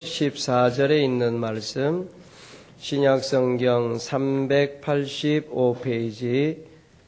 14절에 있는 말씀, 신약성경 385페이지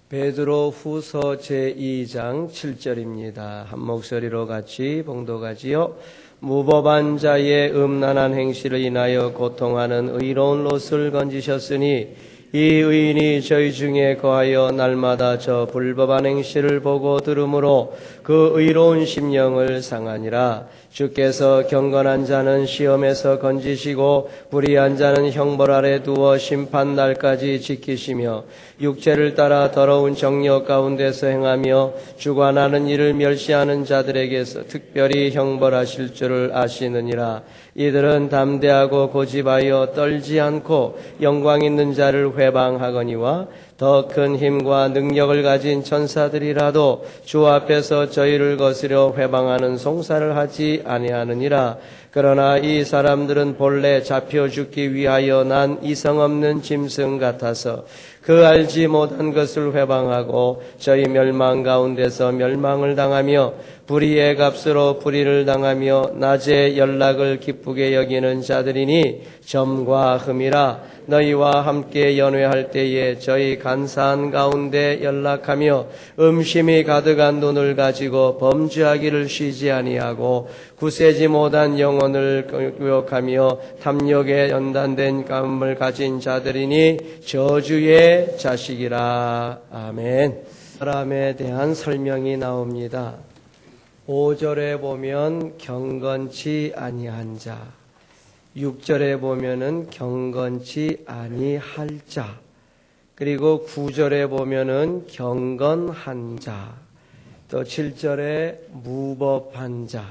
베드로 후서 제2장 7절입니다. 한 목소리로 같이 봉독하지요. 무법한 자의 음란한 행실을 인하여 고통하는 의로운 롯을 건지셨으니 이 의인이 저희 중에 거하여 날마다 저 불법한 행실을 보고 들으므로 그 의로운 심령을 상하니라. 주께서 경건한 자는 시험에서 건지시고 불의한 자는 형벌 아래 두어 심판 날까지 지키시며 육체를 따라 더러운 정욕 가운데서 행하며 주관하는 일을 멸시하는 자들에게서 특별히 형벌하실 줄을 아시느니라. 이들은 담대하고 고집하여 떨지 않고 영광 있는 자를 회방하거니와 더 큰 힘과 능력을 가진 천사들이라도 주 앞에서 저희를 거스려 회방하는 송사를 하지 아니하느니라. 그러나 이 사람들은 본래 잡혀 죽기 위하여 난 이성 없는 짐승 같아서 그 알지 못한 것을 회방하고 저희 멸망 가운데서 멸망을 당하며 불의의 값으로 불의를 당하며 낮에 연락을 기쁘게 여기는 자들이니 점과 흠이라. 너희와 함께 연회할 때에 저희 간사한 가운데 연락하며 음심이 가득한 돈을 가지고 범죄하기를 쉬지 아니하고 굳세지 못한 영혼을 교역하며 탐욕에 연단된 감을 가진 자들이니 저주의 자식이라. 아멘. 사람에 대한 설명이 나옵니다. 5절에 보면 경건치 아니한 자, 6절에 보면은 경건치 아니할 자, 그리고 9절에 보면은 경건한 자, 또 7절에 무법한 자,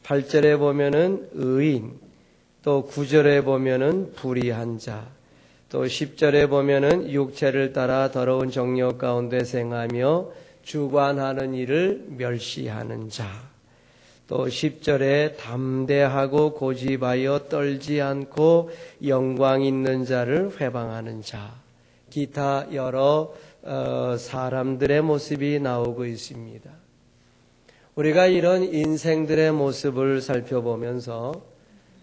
8절에 보면은 의인, 또 9절에 보면은 불의한 자, 또 10절에 보면은 육체를 따라 더러운 정욕 가운데 생하며 주관하는 일을 멸시하는 자, 또 10절에 담대하고 고집하여 떨지 않고 영광 있는 자를 회방하는 자, 기타 여러 사람들의 모습이 나오고 있습니다. 우리가 이런 인생들의 모습을 살펴보면서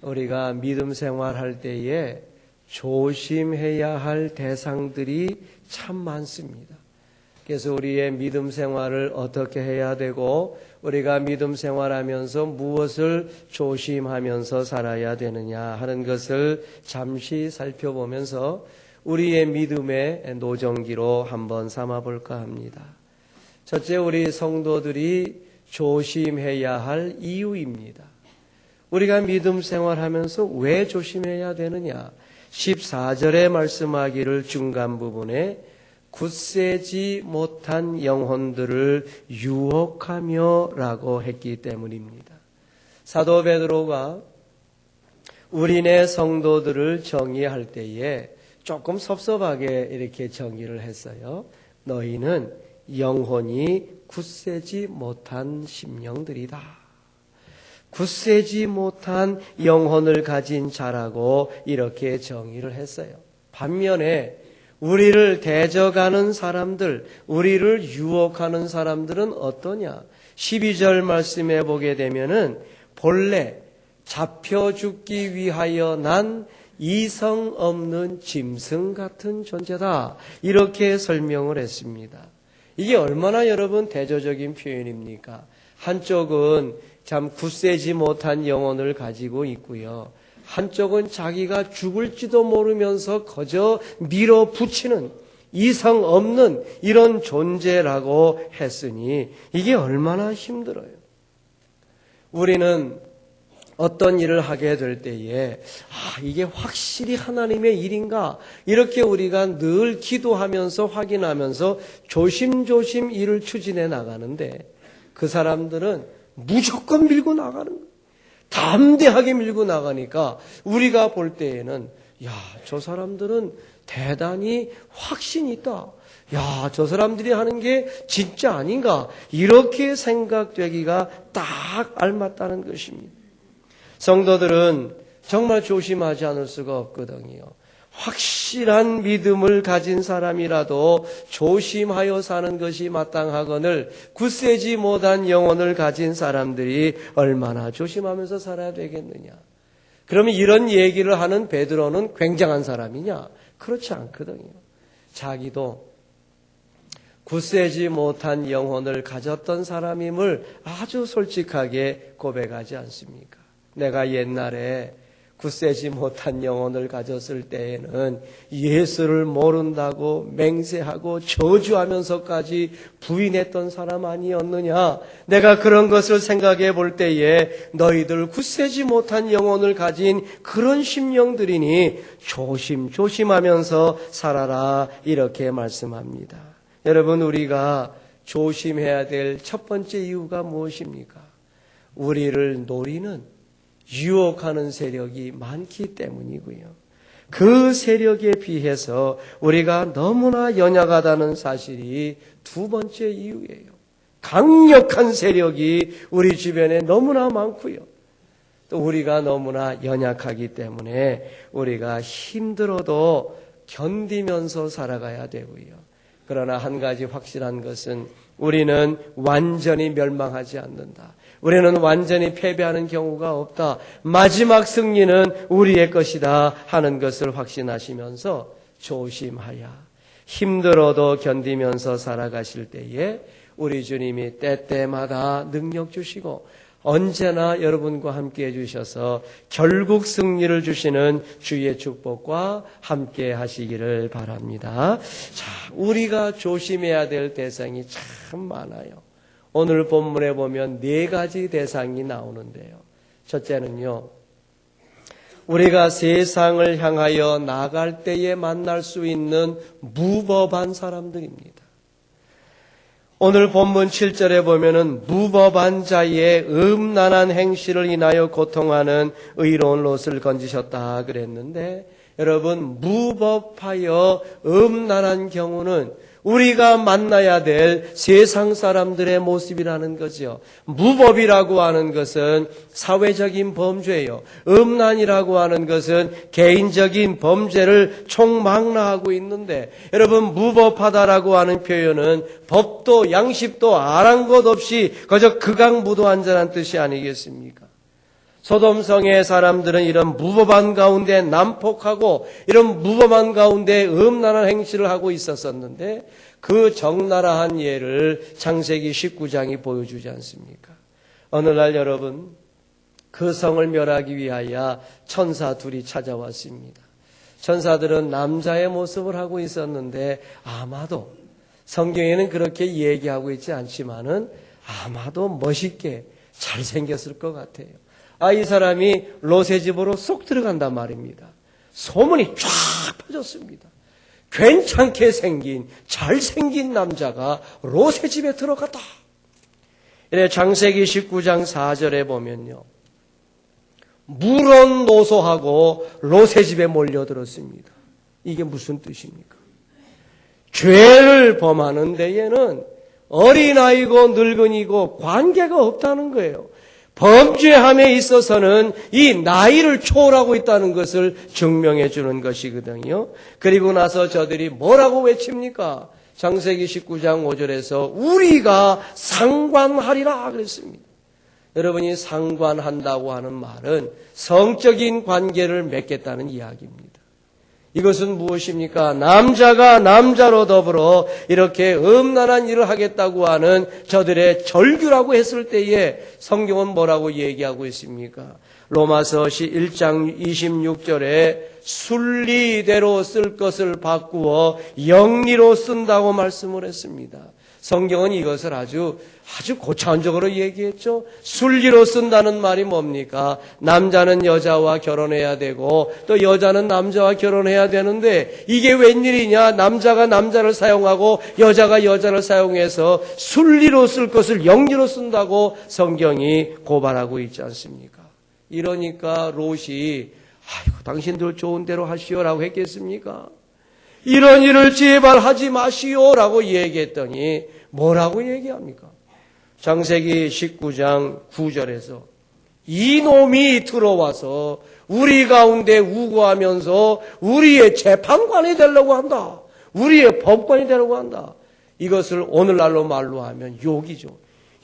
우리가 믿음 생활할 때에 조심해야 할 대상들이 참 많습니다. 그래서 우리의 믿음 생활을 어떻게 해야 되고 우리가 믿음 생활하면서 무엇을 조심하면서 살아야 되느냐 하는 것을 잠시 살펴보면서 우리의 믿음의 노정기로 한번 삼아볼까 합니다. 첫째, 우리 성도들이 조심해야 할 이유입니다. 우리가 믿음 생활하면서 왜 조심해야 되느냐? 14절에 말씀하기를 중간 부분에 굳세지 못한 영혼들을 유혹하며 라고 했기 때문입니다. 사도 베드로가 우리네 성도들을 정의할 때에 조금 섭섭하게 이렇게 정의를 했어요. 너희는 영혼이 굳세지 못한 심령들이다. 굳세지 못한 영혼을 가진 자라고 이렇게 정의를 했어요. 반면에 우리를 대적하는 사람들, 우리를 유혹하는 사람들은 어떠냐? 12절 말씀에 보게 되면은 본래 잡혀 죽기 위하여 난 이성 없는 짐승 같은 존재다. 이렇게 설명을 했습니다. 이게 얼마나 여러분 대조적인 표현입니까? 한쪽은 참 굳세지 못한 영혼을 가지고 있고요. 한쪽은 자기가 죽을지도 모르면서 거저 밀어붙이는 이성 없는 이런 존재라고 했으니 이게 얼마나 힘들어요. 우리는 어떤 일을 하게 될 때에 이게 확실히 하나님의 일인가? 이렇게 우리가 늘 기도하면서 확인하면서 조심조심 일을 추진해 나가는데 그 사람들은 무조건 밀고 나가는 거예요. 담대하게 밀고 나가니까 우리가 볼 때에는 저 사람들은 대단히 확신이 있다. 저 사람들이 하는 게 진짜 아닌가? 이렇게 생각되기가 딱 알맞다는 것입니다. 성도들은 정말 조심하지 않을 수가 없거든요. 확실한 믿음을 가진 사람이라도 조심하여 사는 것이 마땅하거늘 굳세지 못한 영혼을 가진 사람들이 얼마나 조심하면서 살아야 되겠느냐. 그러면 이런 얘기를 하는 베드로는 굉장한 사람이냐? 그렇지 않거든요. 자기도 굳세지 못한 영혼을 가졌던 사람임을 아주 솔직하게 고백하지 않습니까? 내가 옛날에 굳세지 못한 영혼을 가졌을 때에는 예수를 모른다고 맹세하고 저주하면서까지 부인했던 사람 아니었느냐? 내가 그런 것을 생각해 볼 때에 너희들 굳세지 못한 영혼을 가진 그런 심령들이니 조심하면서 살아라, 이렇게 말씀합니다. 여러분, 우리가 조심해야 될 첫 번째 이유가 무엇입니까? 우리를 노리는 유혹하는 세력이 많기 때문이고요. 그 세력에 비해서 우리가 너무나 연약하다는 사실이 두 번째 이유예요. 강력한 세력이 우리 주변에 너무나 많고요. 또 우리가 너무나 연약하기 때문에 우리가 힘들어도 견디면서 살아가야 되고요. 그러나 한 가지 확실한 것은 우리는 완전히 멸망하지 않는다. 우리는 완전히 패배하는 경우가 없다. 마지막 승리는 우리의 것이다 하는 것을 확신하시면서 조심하여 힘들어도 견디면서 살아가실 때에 우리 주님이 때때마다 능력 주시고 언제나 여러분과 함께 해주셔서 결국 승리를 주시는 주의 축복과 함께 하시기를 바랍니다. 자, 우리가 조심해야 될 대상이 참 많아요. 오늘 본문에 보면 4가지 대상이 나오는데요. 첫째는요, 우리가 세상을 향하여 나갈 때에 만날 수 있는 무법한 사람들입니다. 오늘 본문 7절에 보면은 무법한 자의 음란한 행실을 인하여 고통하는 의로운 롯을 건지셨다 그랬는데, 여러분, 무법하여 음란한 경우는 우리가 만나야 될 세상 사람들의 모습이라는 거죠. 무법이라고 하는 것은 사회적인 범죄예요. 음란이라고 하는 것은 개인적인 범죄를 총망라하고 있는데, 여러분, 무법하다라고 하는 표현은 법도 양식도 아랑곳 없이 그저 극악무도한 자란 뜻이 아니겠습니까? 소돔성의 사람들은 이런 무법한 가운데 난폭하고 이런 무법한 가운데 음란한 행실을 하고 있었었는데, 그 적나라한 예를 창세기 19장이 보여주지 않습니까? 어느 날 여러분, 그 성을 멸하기 위하여 천사 둘이 찾아왔습니다. 천사들은 남자의 모습을 하고 있었는데, 아마도 성경에는 그렇게 얘기하고 있지 않지만은 아마도 멋있게 잘생겼을 것 같아요. 이 사람이 롯의 집으로 쏙 들어간단 말입니다. 소문이 쫙 퍼졌습니다. 괜찮게 생긴 잘생긴 남자가 롯의 집에 들어갔다. 이래 창세기 19장 4절에 보면요, 물은 노소하고 롯의 집에 몰려들었습니다. 이게 무슨 뜻입니까? 죄를 범하는 데에는 어린아이고 늙은이고 관계가 없다는 거예요. 범죄함에 있어서는 이 나이를 초월하고 있다는 것을 증명해 주는 것이거든요. 그리고 나서 저들이 뭐라고 외칩니까? 창세기 19장 5절에서 우리가 상관하리라 그랬습니다. 여러분이 상관한다고 하는 말은 성적인 관계를 맺겠다는 이야기입니다. 이것은 무엇입니까? 남자가 남자로 더불어 이렇게 음란한 일을 하겠다고 하는 저들의 절규라고 했을 때에 성경은 뭐라고 얘기하고 있습니까? 로마서 1장 26절에 순리대로 쓸 것을 바꾸어 영리로 쓴다고 말씀을 했습니다. 성경은 이것을 아주 고차원적으로 얘기했죠. 순리로 쓴다는 말이 뭡니까? 남자는 여자와 결혼해야 되고 또 여자는 남자와 결혼해야 되는데 이게 웬일이냐? 남자가 남자를 사용하고 여자가 여자를 사용해서 순리로 쓸 것을 영리로 쓴다고 성경이 고발하고 있지 않습니까? 이러니까 롯이 당신들 좋은 대로 하시오라고 했겠습니까? 이런 일을 제발 하지 마시오라고 얘기했더니 뭐라고 얘기합니까? 창세기 19장 9절에서 이놈이 들어와서 우리 가운데 우고하면서 우리의 재판관이 되려고 한다. 우리의 법관이 되려고 한다. 이것을 오늘날로 말로 하면 욕이죠.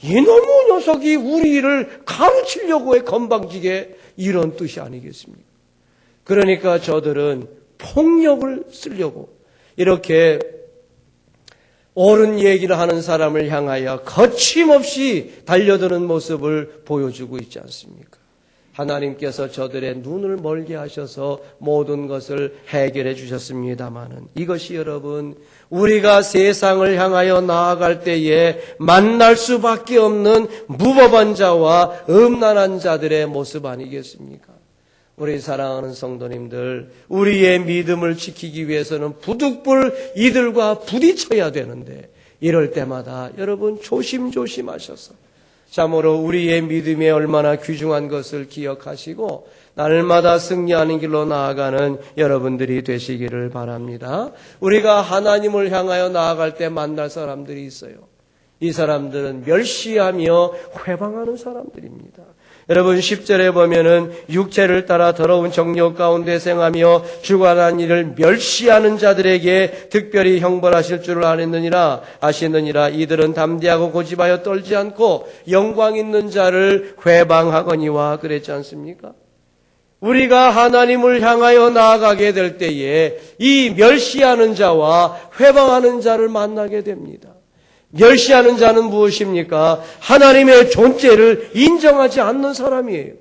이놈의 녀석이 우리를 가르치려고 해, 건방지게. 이런 뜻이 아니겠습니까? 그러니까 저들은 폭력을 쓰려고 이렇게 옳은 얘기를 하는 사람을 향하여 거침없이 달려드는 모습을 보여주고 있지 않습니까? 하나님께서 저들의 눈을 멀게 하셔서 모든 것을 해결해 주셨습니다마는 이것이 여러분, 우리가 세상을 향하여 나아갈 때에 만날 수밖에 없는 무법한 자와 음란한 자들의 모습 아니겠습니까? 우리 사랑하는 성도님들, 우리의 믿음을 지키기 위해서는 부득불 이들과 부딪혀야 되는데, 이럴 때마다 여러분 조심조심하셔서 참으로 우리의 믿음이 얼마나 귀중한 것을 기억하시고 날마다 승리하는 길로 나아가는 여러분들이 되시기를 바랍니다. 우리가 하나님을 향하여 나아갈 때 만날 사람들이 있어요. 이 사람들은 멸시하며 회방하는 사람들입니다. 여러분 10절에 보면은 육체를 따라 더러운 정욕 가운데 생하며 주관한 일을 멸시하는 자들에게 특별히 형벌하실 줄을 아시느니라. 이들은 담대하고 고집하여 떨지 않고 영광 있는 자를 회방하거니와. 그랬지 않습니까? 우리가 하나님을 향하여 나아가게 될 때에 이 멸시하는 자와 회방하는 자를 만나게 됩니다. 멸시하는 자는 무엇입니까? 하나님의 존재를 인정하지 않는 사람이에요.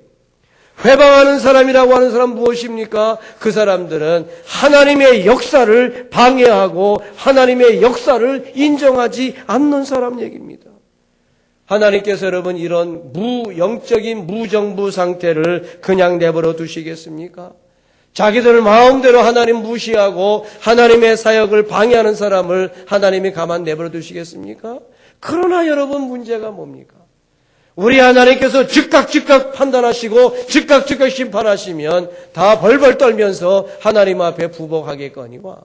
회방하는 사람이라고 하는 사람 무엇입니까? 그 사람들은 하나님의 역사를 방해하고 하나님의 역사를 인정하지 않는 사람 얘기입니다. 하나님께서 여러분 이런 무영적인 무정부 상태를 그냥 내버려 두시겠습니까? 자기들 마음대로 하나님 무시하고 하나님의 사역을 방해하는 사람을 하나님이 가만 내버려 두시겠습니까? 그러나 여러분 문제가 뭡니까? 우리 하나님께서 즉각 판단하시고 즉각 심판하시면 다 벌벌 떨면서 하나님 앞에 부복하겠거니와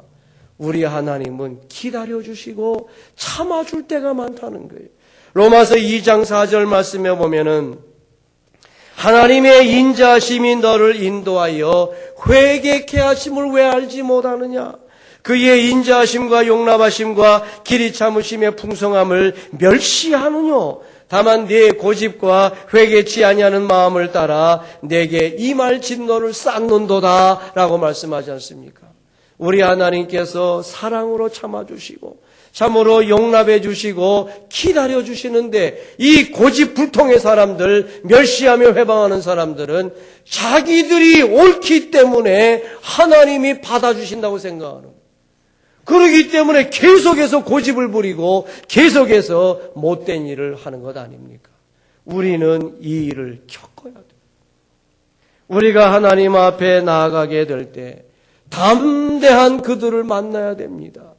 우리 하나님은 기다려주시고 참아줄 때가 많다는 거예요. 로마서 2장 4절 말씀에 보면은 하나님의 인자하심이 너를 인도하여 회개케 하심을 왜 알지 못하느냐? 그의 인자하심과 용납하심과 길이 참으심의 풍성함을 멸시하느냐? 다만 네 고집과 회개치 아니하는 마음을 따라 내게 임할 진노를 쌓는도다 라고 말씀하지 않습니까? 우리 하나님께서 사랑으로 참아주시고 참으로 용납해 주시고 기다려 주시는데 이 고집불통의 사람들, 멸시하며 회방하는 사람들은 자기들이 옳기 때문에 하나님이 받아주신다고 생각하는 거예요. 그러기 때문에 계속해서 고집을 부리고 계속해서 못된 일을 하는 것 아닙니까? 우리는 이 일을 겪어야 돼요. 우리가 하나님 앞에 나아가게 될 때 담대한 그들을 만나야 됩니다.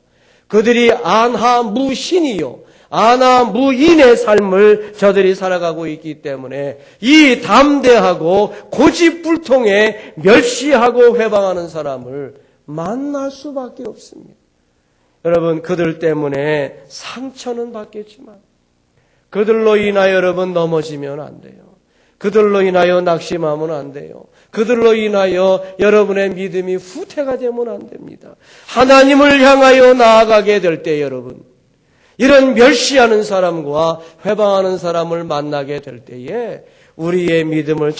그들이 안하무신이요 안하무인의 삶을 저들이 살아가고 있기 때문에 이 담대하고 고집불통에 멸시하고 회방하는 사람을 만날 수밖에 없습니다. 여러분 그들 때문에 상처는 받겠지만 그들로 인하여 여러분 넘어지면 안 돼요. 그들로 인하여 낙심하면 안 돼요. 그들로 인하여 여러분의 믿음이 후퇴가 되면 안 됩니다. 하나님을 향하여 나아가게 될 때 여러분 이런 멸시하는 사람과 회방하는 사람을 만나게 될 때에 우리의 믿음을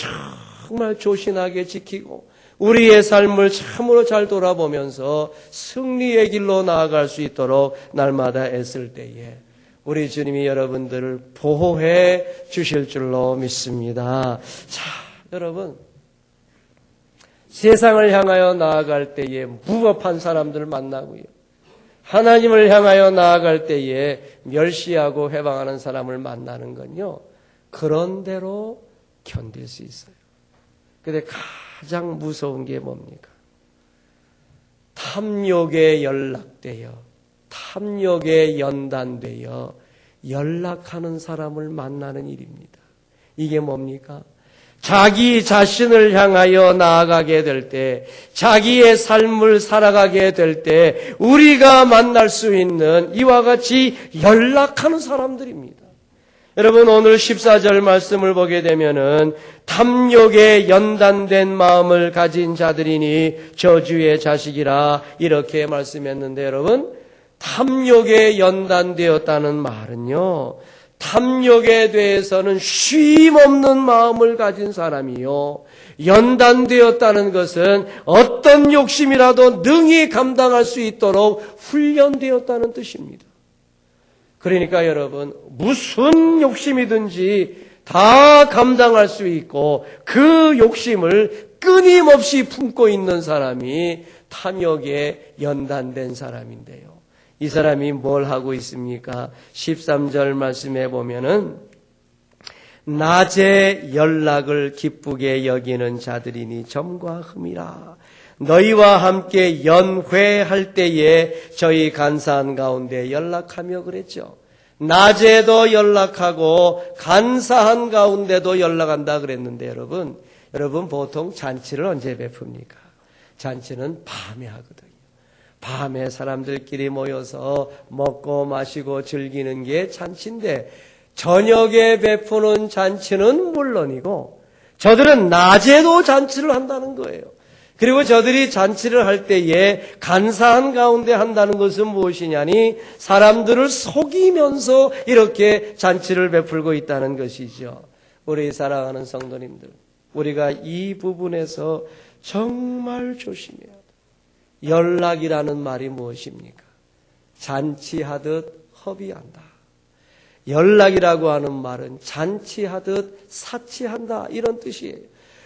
정말 조신하게 지키고 우리의 삶을 참으로 잘 돌아보면서 승리의 길로 나아갈 수 있도록 날마다 애쓸 때에 우리 주님이 여러분들을 보호해 주실 줄로 믿습니다. 자, 여러분 세상을 향하여 나아갈 때에 무법한 사람들을 만나고요. 하나님을 향하여 나아갈 때에 멸시하고 회방하는 사람을 만나는 건요. 그런 대로 견딜 수 있어요. 근데 가장 무서운 게 뭡니까? 탐욕에 연락되어 탐욕에 연단되어 연락하는 사람을 만나는 일입니다. 이게 뭡니까? 자기 자신을 향하여 나아가게 될 때, 자기의 삶을 살아가게 될 때 우리가 만날 수 있는 이와 같이 연락하는 사람들입니다. 여러분 오늘 14절 말씀을 보게 되면은 탐욕에 연단된 마음을 가진 자들이니 저주의 자식이라 이렇게 말씀했는데 여러분 탐욕에 연단되었다는 말은요 탐욕에 대해서는 쉼 없는 마음을 가진 사람이요, 연단되었다는 것은 어떤 욕심이라도 능히 감당할 수 있도록 훈련되었다는 뜻입니다. 그러니까 여러분, 무슨 욕심이든지 다 감당할 수 있고 그 욕심을 끊임없이 품고 있는 사람이 탐욕에 연단된 사람인데요. 이 사람이 뭘 하고 있습니까? 13절 말씀해 보면은 낮에 연락을 기쁘게 여기는 자들이니 점과 흠이라. 너희와 함께 연회할 때에 저희 간사한 가운데 연락하며 그랬죠. 낮에도 연락하고 간사한 가운데도 연락한다 그랬는데 여러분 보통 잔치를 언제 베풉니까? 잔치는 밤에 하거든요. 밤에 사람들끼리 모여서 먹고 마시고 즐기는 게 잔치인데, 저녁에 베푸는 잔치는 물론이고 저들은 낮에도 잔치를 한다는 거예요. 그리고 저들이 잔치를 할 때에 간사한 가운데 한다는 것은 무엇이냐니, 사람들을 속이면서 이렇게 잔치를 베풀고 있다는 것이죠. 우리 사랑하는 성도님들, 우리가 이 부분에서 정말 조심해야 돼요. 연락이라는 말이 무엇입니까? 잔치하듯 허비한다. 연락이라고 하는 말은 잔치하듯 사치한다, 이런 뜻이에요.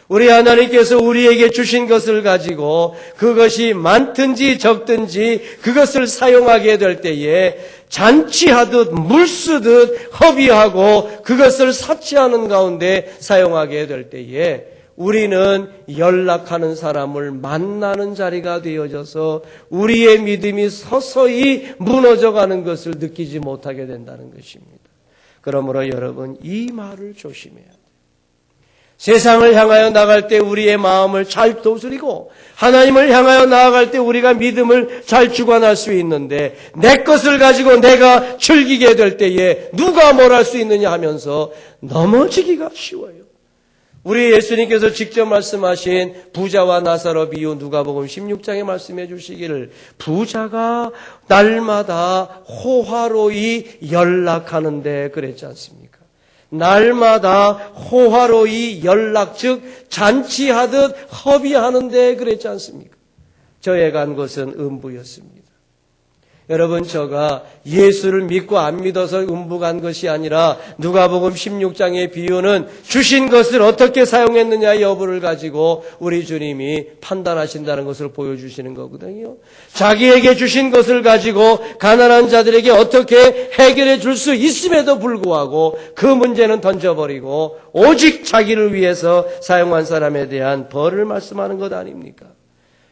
우리 하나님께서 우리에게 주신 것을 가지고 그것이 많든지 적든지 그것을 사용하게 될 때에 잔치하듯 물쓰듯 허비하고 그것을 사치하는 가운데 사용하게 될 때에 우리는 연락하는 사람을 만나는 자리가 되어져서 우리의 믿음이 서서히 무너져가는 것을 느끼지 못하게 된다는 것입니다. 그러므로 여러분, 이 말을 조심해야 돼요. 세상을 향하여 나갈 때 우리의 마음을 잘 도스리고 하나님을 향하여 나아갈 때 우리가 믿음을 잘 주관할 수 있는데, 내 것을 가지고 내가 즐기게 될 때에 누가 뭘 할 수 있느냐 하면서 넘어지기가 쉬워요. 우리 예수님께서 직접 말씀하신 부자와 나사로 비유 누가복음 16장에 말씀해 주시기를, 부자가 날마다 호화로이 연락하는데 그랬지 않습니까? 날마다 호화로이 연락, 즉 잔치하듯 허비하는데 그랬지 않습니까? 저에 간 것은 음부였습니다. 여러분, 저가 예수를 믿고 안 믿어서 음부 간 것이 아니라 누가복음 16장의 비유는 주신 것을 어떻게 사용했느냐 여부를 가지고 우리 주님이 판단하신다는 것을 보여주시는 거거든요. 자기에게 주신 것을 가지고 가난한 자들에게 어떻게 해결해 줄 수 있음에도 불구하고 그 문제는 던져버리고 오직 자기를 위해서 사용한 사람에 대한 벌을 말씀하는 것 아닙니까?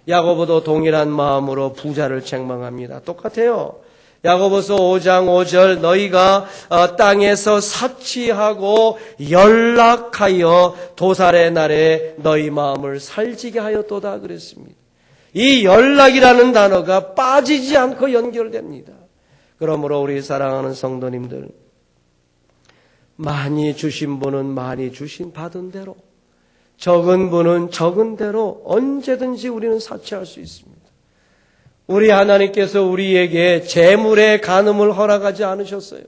야고보도 동일한 마음으로 부자를 책망합니다. 똑같아요. 야고보서 5장 5절, 너희가 땅에서 사치하고 연락하여 도살의 날에 너희 마음을 살지게 하였도다 그랬습니다. 이 연락이라는 단어가 빠지지 않고 연결됩니다. 그러므로 우리 사랑하는 성도님들, 많이 주신 분은 많이 받은 대로, 적은 분은 적은 대로 언제든지 우리는 사치할 수 있습니다. 우리 하나님께서 우리에게 재물의 간음을 허락하지 않으셨어요.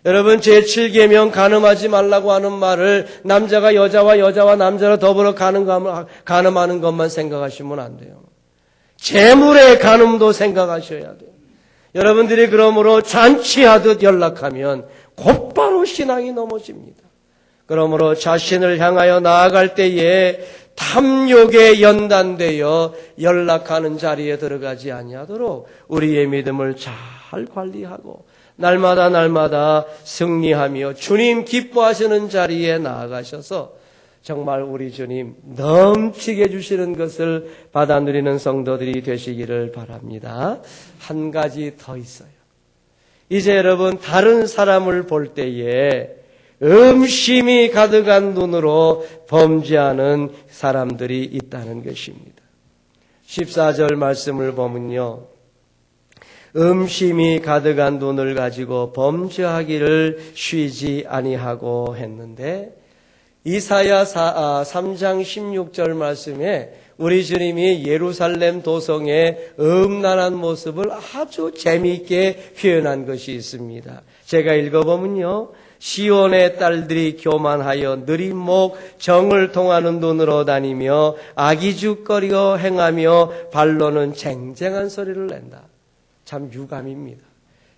여러분, 제7계명 간음하지 말라고 하는 말을 남자가 여자와 여자와 남자로 더불어 간음하는 것만 생각하시면 안 돼요. 재물의 간음도 생각하셔야 돼요. 여러분들이 그러므로 잔치하듯 연락하면 곧바로 신앙이 넘어집니다. 그러므로 자신을 향하여 나아갈 때에 탐욕에 연단되어 연락하는 자리에 들어가지 아니하도록 우리의 믿음을 잘 관리하고 날마다 승리하며 주님 기뻐하시는 자리에 나아가셔서 정말 우리 주님 넘치게 주시는 것을 받아 누리는 성도들이 되시기를 바랍니다. 한 가지 더 있어요. 이제 여러분, 다른 사람을 볼 때에 음심이 가득한 눈으로 범죄하는 사람들이 있다는 것입니다. 14절 말씀을 보면요, 음심이 가득한 눈을 가지고 범죄하기를 쉬지 아니하고 했는데, 이사야 3장 16절 말씀에 우리 주님이 예루살렘 도성의 음란한 모습을 아주 재미있게 표현한 것이 있습니다. 제가 읽어보면요, 시온의 딸들이 교만하여 느린 목 정을 통하는 눈으로 다니며 악의죽거리어 행하며 발로는 쟁쟁한 소리를 낸다. 참 유감입니다.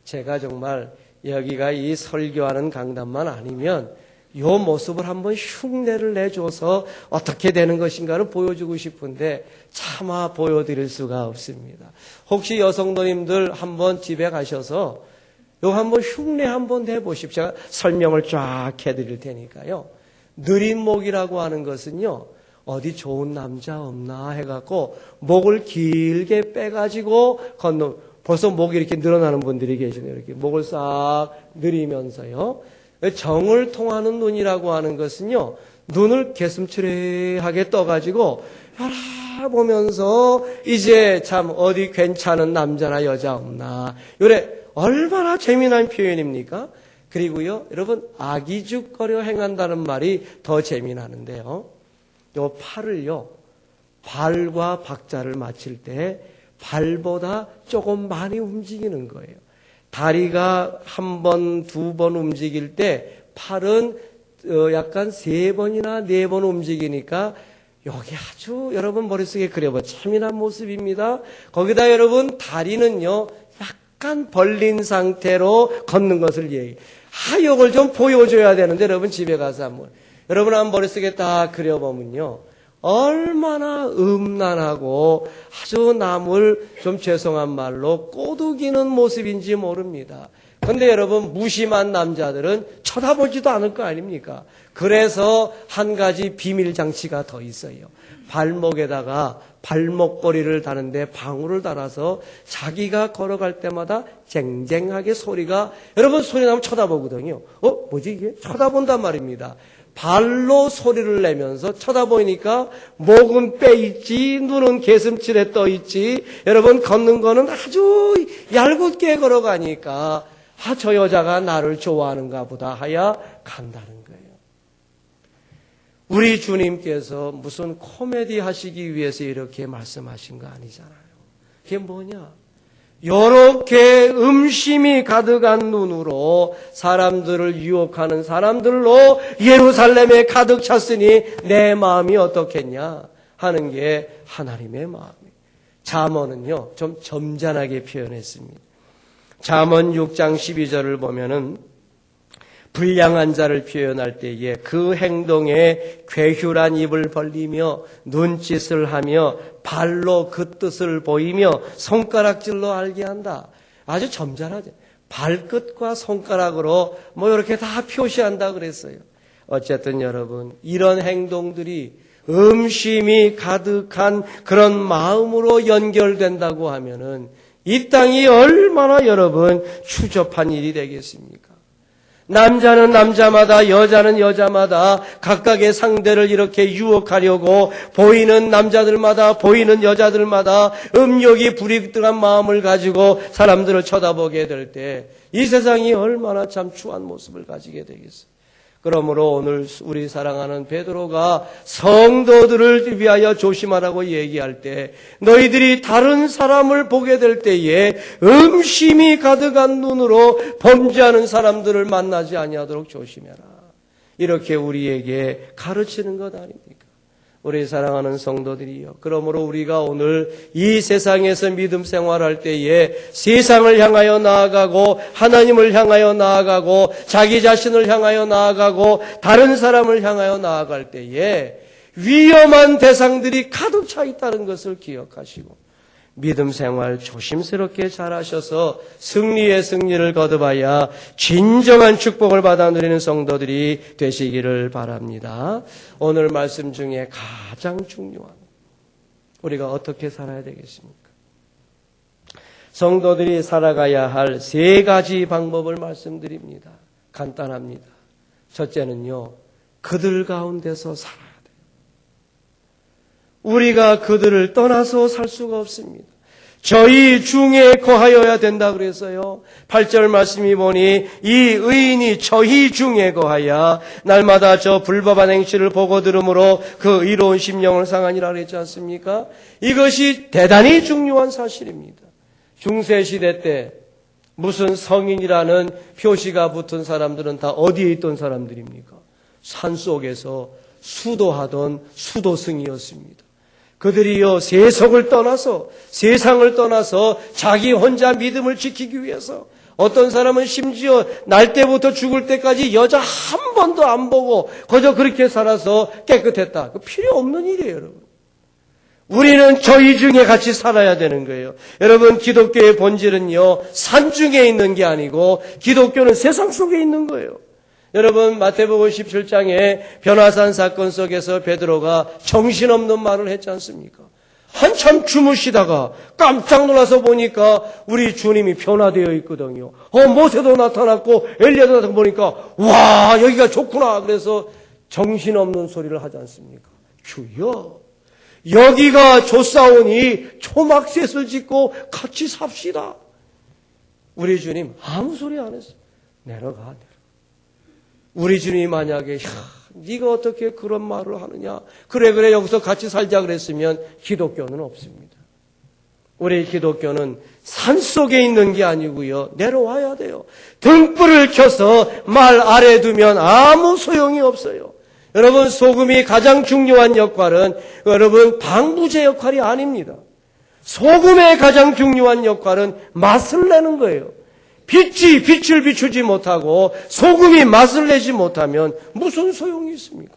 제가 정말 여기가 이 설교하는 강단만 아니면 이 모습을 한번 흉내를 내줘서 어떻게 되는 것인가를 보여주고 싶은데 차마 보여드릴 수가 없습니다. 혹시 여성도님들 한번 집에 가셔서 요 한번 흉내 한번 내보십시오. 제가 설명을 쫙 해드릴 테니까요. 느린 목이라고 하는 것은요, 어디 좋은 남자 없나 해갖고 목을 길게 빼가지고 건너, 벌써 목이 이렇게 늘어나는 분들이 계시네요. 이렇게 목을 싹 늘리면서요. 정을 통하는 눈이라고 하는 것은요, 눈을 개슴츠레하게 떠가지고 바라보면서 이제 참 어디 괜찮은 남자나 여자 없나. 요래 얼마나 재미난 표현입니까? 그리고요, 여러분, 악의죽거려 행한다는 말이 더 재미나는데요. 요 팔을요, 발과 박자를 맞출 때 발보다 조금 많이 움직이는 거예요. 다리가 한 번, 두 번 움직일 때 팔은 약간 세 번이나 네 번 움직이니까 여기 아주 여러분 머릿속에 그려봐. 재미난 모습입니다. 거기다 여러분 다리는요, 약간 벌린 상태로 걷는 것을 이걸 좀 보여줘야 되는데 여러분 집에 가서 한번 여러분 한번 머릿속에 딱 그려보면요, 얼마나 음란하고 아주 남을 좀 죄송한 말로 꼬드기는 모습인지 모릅니다. 근데 여러분 무심한 남자들은 쳐다보지도 않을 거 아닙니까? 그래서 한 가지 비밀 장치가 더 있어요. 발목에다가 발목걸이를 다는데 방울을 달아서 자기가 걸어갈 때마다 쟁쟁하게 소리가, 여러분 소리 나면 쳐다보거든요. 뭐지 이게? 쳐다본단 말입니다. 발로 소리를 내면서 쳐다보니까 목은 빼있지, 눈은 개슴츠레 떠있지. 여러분 걷는 거는 아주 얄궂게 걸어가니까 저 여자가 나를 좋아하는가 보다 하야 간다는 거예요. 우리 주님께서 무슨 코미디 하시기 위해서 이렇게 말씀하신 거 아니잖아요. 그게 뭐냐? 요렇게 음심이 가득한 눈으로 사람들을 유혹하는 사람들로 예루살렘에 가득 찼으니 내 마음이 어떻겠냐 하는 게 하나님의 마음이에요. 잠언은요, 좀 점잖하게 표현했습니다. 잠언 6장 12절을 보면은 불량한 자를 표현할 때에 그 행동에 괴휴란 입을 벌리며 눈짓을 하며 발로 그 뜻을 보이며 손가락질로 알게 한다. 아주 점잖하죠. 발끝과 손가락으로 이렇게 다 표시한다 그랬어요. 어쨌든 여러분, 이런 행동들이 음심이 가득한 그런 마음으로 연결된다고 하면은 이 땅이 얼마나 여러분 추접한 일이 되겠습니까? 남자는 남자마다, 여자는 여자마다 각각의 상대를 이렇게 유혹하려고 보이는 남자들마다, 보이는 여자들마다 음욕이 불이득한 마음을 가지고 사람들을 쳐다보게 될 때 이 세상이 얼마나 참 추한 모습을 가지게 되겠어요. 그러므로 오늘 우리 사랑하는 베드로가 성도들을 위하여 조심하라고 얘기할 때, 너희들이 다른 사람을 보게 될 때에 음심이 가득한 눈으로 범죄하는 사람들을 만나지 아니하도록 조심해라. 이렇게 우리에게 가르치는 것 아닙니까? 우리 사랑하는 성도들이요, 그러므로 우리가 오늘 이 세상에서 믿음 생활할 때에 세상을 향하여 나아가고 하나님을 향하여 나아가고 자기 자신을 향하여 나아가고 다른 사람을 향하여 나아갈 때에 위험한 대상들이 가득 차 있다는 것을 기억하시고 믿음 생활 조심스럽게 잘하셔서 승리의 승리를 거듭하여 진정한 축복을 받아 누리는 성도들이 되시기를 바랍니다. 오늘 말씀 중에 가장 중요한, 우리가 어떻게 살아야 되겠습니까? 성도들이 살아가야 할 세 가지 방법을 말씀드립니다. 간단합니다. 첫째는요, 그들 가운데서 살아야 돼요. 우리가 그들을 떠나서 살 수가 없습니다. 저희 중에 거하여야 된다 그래서요. 8절 말씀이 보니 이 의인이 저희 중에 거하여 날마다 저 불법한 행실을 보고 들음으로 그 의로운 심령을 상하니라 그랬지 않습니까? 이것이 대단히 중요한 사실입니다. 중세시대 때 무슨 성인이라는 표시가 붙은 사람들은 다 어디에 있던 사람들입니까? 산속에서 수도하던 수도승이었습니다. 그들이요, 세상을 떠나서 자기 혼자 믿음을 지키기 위해서, 어떤 사람은 심지어 날 때부터 죽을 때까지 여자 한 번도 안 보고 그저 그렇게 살아서 깨끗했다. 그 필요 없는 일이에요, 여러분. 우리는 저희 중에 같이 살아야 되는 거예요. 여러분, 기독교의 본질은요, 산중에 있는 게 아니고 기독교는 세상 속에 있는 거예요. 여러분, 마태복음 17장에 변화산 사건 속에서 베드로가 정신없는 말을 했지 않습니까? 한참 주무시다가 깜짝 놀라서 보니까 우리 주님이 변화되어 있거든요. 모세도 나타났고 엘리야도 나타나고 보니까 와, 여기가 좋구나. 그래서 정신없는 소리를 하지 않습니까? 주여, 여기가 좋사오니 초막셋을 짓고 같이 삽시다. 우리 주님 아무 소리 안 했어. 내려가. 우리 주님이 만약에 네가 어떻게 그런 말을 하느냐, 그래 여기서 같이 살자 그랬으면 기독교는 없습니다. 우리 기독교는 산속에 있는 게 아니고요, 내려와야 돼요. 등불을 켜서 말 아래 두면 아무 소용이 없어요. 여러분, 소금이 가장 중요한 역할은 여러분 방부제 역할이 아닙니다. 소금의 가장 중요한 역할은 맛을 내는 거예요. 빛이 빛을 비추지 못하고 소금이 맛을 내지 못하면 무슨 소용이 있습니까?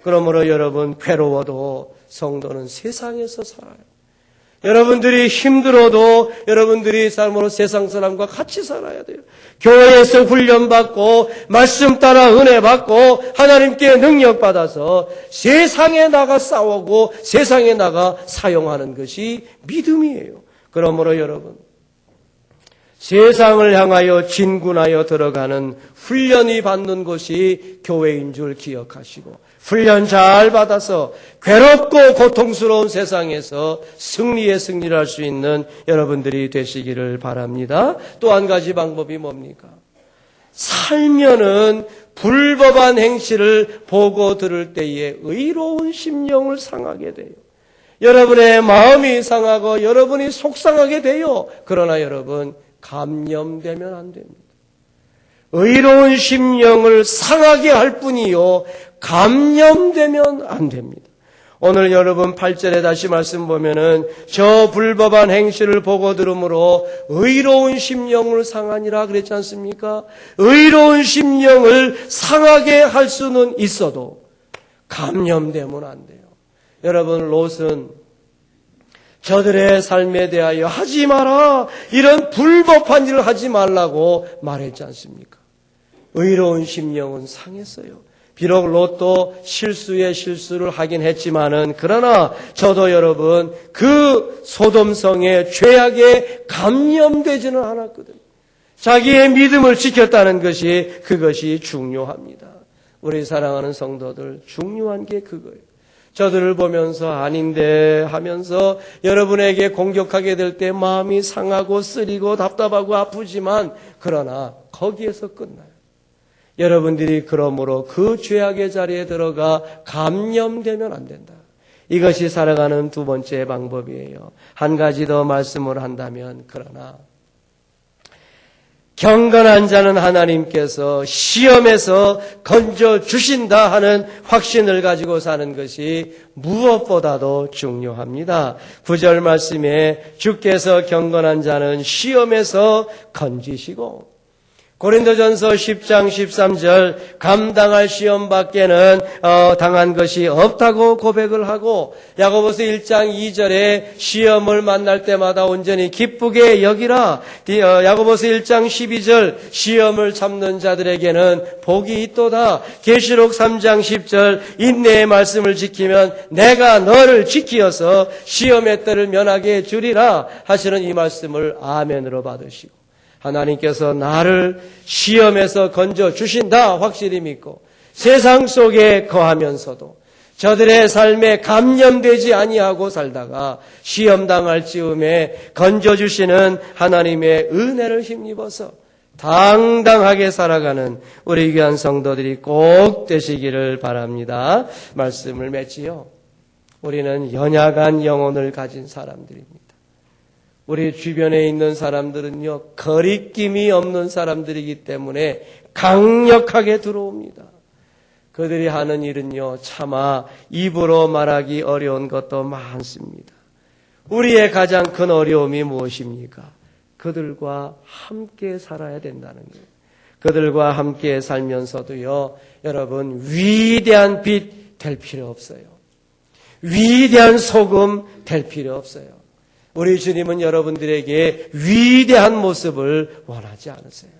그러므로 여러분, 괴로워도 성도는 세상에서 살아요. 여러분들이 힘들어도 여러분들이 삶으로 세상 사람과 같이 살아야 돼요. 교회에서 훈련받고 말씀 따라 은혜 받고 하나님께 능력 받아서 세상에 나가 싸우고 세상에 나가 사용하는 것이 믿음이에요. 그러므로 여러분, 세상을 향하여 진군하여 들어가는 훈련이 받는 곳이 교회인 줄 기억하시고, 훈련 잘 받아서 괴롭고 고통스러운 세상에서 승리의 승리를 할 수 있는 여러분들이 되시기를 바랍니다. 또 한 가지 방법이 뭡니까? 살면은 불법한 행실을 보고 들을 때에 의로운 심령을 상하게 돼요. 여러분의 마음이 상하고 여러분이 속상하게 돼요. 그러나 여러분, 감염되면 안 됩니다. 의로운 심령을 상하게 할 뿐이요, 감염되면 안 됩니다. 오늘 여러분 8절에 다시 말씀 보면은 저 불법한 행실을 보고 들음으로 의로운 심령을 상하니라 그랬지 않습니까? 의로운 심령을 상하게 할 수는 있어도 감염되면 안 돼요. 여러분, 롯은 저들의 삶에 대하여 하지 마라, 이런 불법한 일을 하지 말라고 말했지 않습니까? 의로운 심령은 상했어요. 비록 롯도 실수에 실수를 하긴 했지만은, 그러나 저도 여러분 그 소돔성의 죄악에 감염되지는 않았거든요. 자기의 믿음을 지켰다는 것이, 그것이 중요합니다. 우리 사랑하는 성도들, 중요한 게 그거예요. 저들을 보면서 아닌데 하면서 여러분에게 공격하게 될 때 마음이 상하고 쓰리고 답답하고 아프지만, 그러나 거기에서 끝나요. 여러분들이 그러므로 그 죄악의 자리에 들어가 감염되면 안 된다. 이것이 살아가는 두 번째 방법이에요. 한 가지 더 말씀을 한다면, 그러나 경건한 자는 하나님께서 시험에서 건져주신다 하는 확신을 가지고 사는 것이 무엇보다도 중요합니다. 9절 말씀에 주께서 경건한 자는 시험에서 건지시고, 고린도전서 10장 13절 감당할 시험 밖에는 당한 것이 없다고 고백을 하고, 야고보서 1장 2절에 시험을 만날 때마다 온전히 기쁘게 여기라, 야고보서 1장 12절 시험을 참는 자들에게는 복이 있도다, 계시록 3장 10절 인내의 말씀을 지키면 내가 너를 지키어서 시험의 때를 면하게 해주리라 하시는 이 말씀을 아멘으로 받으시고, 하나님께서 나를 시험에서 건져주신다 확실히 믿고 세상 속에 거하면서도 저들의 삶에 감염되지 아니하고 살다가 시험당할 즈음에 건져주시는 하나님의 은혜를 힘입어서 당당하게 살아가는 우리 귀한 성도들이 꼭 되시기를 바랍니다. 말씀을 맺지요. 우리는 연약한 영혼을 가진 사람들입니다. 우리 주변에 있는 사람들은요, 거리낌이 없는 사람들이기 때문에 강력하게 들어옵니다. 그들이 하는 일은요, 차마 입으로 말하기 어려운 것도 많습니다. 우리의 가장 큰 어려움이 무엇입니까? 그들과 함께 살아야 된다는 거예요. 그들과 함께 살면서도요, 여러분, 위대한 빛 될 필요 없어요. 위대한 소금 될 필요 없어요. 우리 주님은 여러분들에게 위대한 모습을 원하지 않으세요.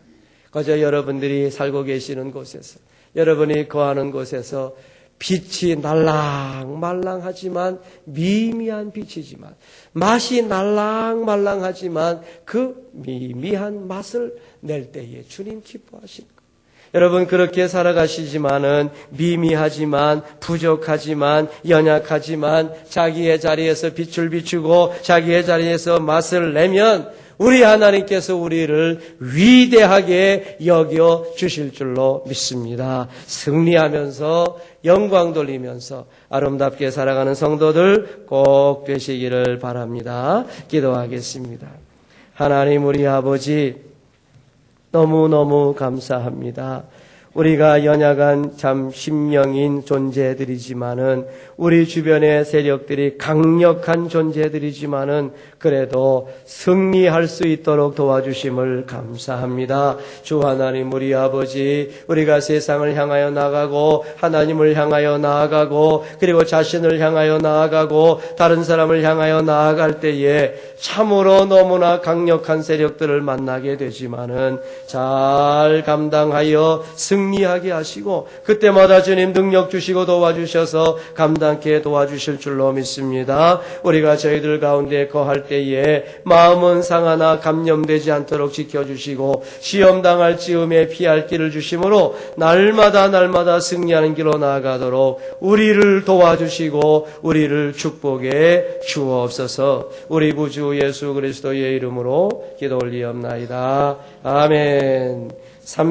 그저 여러분들이 살고 계시는 곳에서, 여러분이 거하는 곳에서 빛이 날랑말랑하지만 미미한 빛이지만, 맛이 날랑말랑하지만 그 미미한 맛을 낼 때에 주님 기뻐하십니다. 여러분, 그렇게 살아가시지만은 미미하지만 부족하지만 연약하지만 자기의 자리에서 빛을 비추고 자기의 자리에서 맛을 내면 우리 하나님께서 우리를 위대하게 여겨 주실 줄로 믿습니다. 승리하면서 영광 돌리면서 아름답게 살아가는 성도들 꼭 되시기를 바랍니다. 기도하겠습니다. 하나님, 우리 아버지 너무너무 감사합니다. 우리가 연약한 참 심령인 존재들이지만은, 우리 주변의 세력들이 강력한 존재들이지만은 그래도 승리할 수 있도록 도와주심을 감사합니다. 주 하나님, 우리 아버지, 우리가 세상을 향하여 나아가고 하나님을 향하여 나아가고 그리고 자신을 향하여 나아가고 다른 사람을 향하여 나아갈 때에 참으로 너무나 강력한 세력들을 만나게 되지만은 잘 감당하여 승리하게 하시고 그때마다 주님 능력 주시고 도와주셔서 감당케 도와주실 줄로 믿습니다. 우리가 저희들 가운데 거할 때에 마음은 상하나 감염되지 않도록 지켜주시고 시험 당할 즈음에 피할 길을 주심으로 날마다 승리하는 길로 나아가도록 우리를 도와주시고 우리를 축복해 주옵소서. 우리 구주 예수 그리스도의 이름으로 기도 올리옵나이다. 아멘.